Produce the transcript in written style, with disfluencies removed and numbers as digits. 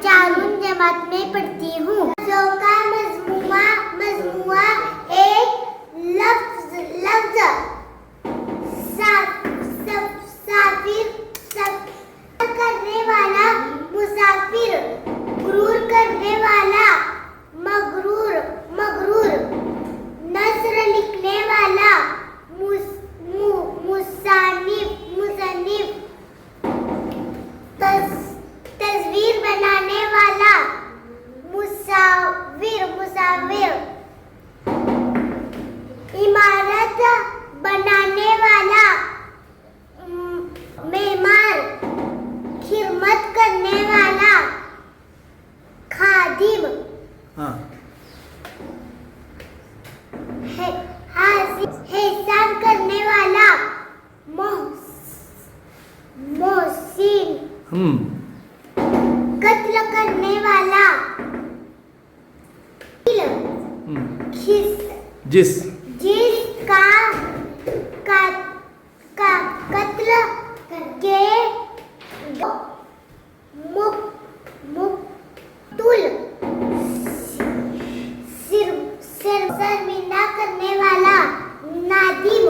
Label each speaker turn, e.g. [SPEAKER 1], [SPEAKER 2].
[SPEAKER 1] चारून जमात में पढ़ती हूँ। जो का मजमुआ एक लफ्ज साफिर करने वाला मुसाफिर, गुरूर करने वाला मगरूर, नस्र लिखने वाला मुसन्निफ, तस्वीर बनाने वाला मुसाविर, इमारत बनाने वाला मेमार, खिदमत करने वाला खादिम,
[SPEAKER 2] हां
[SPEAKER 1] एहसान करने वाला मोहसिन, कत्ल करने वाला
[SPEAKER 2] जिसका
[SPEAKER 1] कत्ल के मुक्तुल, शर्मिंदा करने वाला नादिम,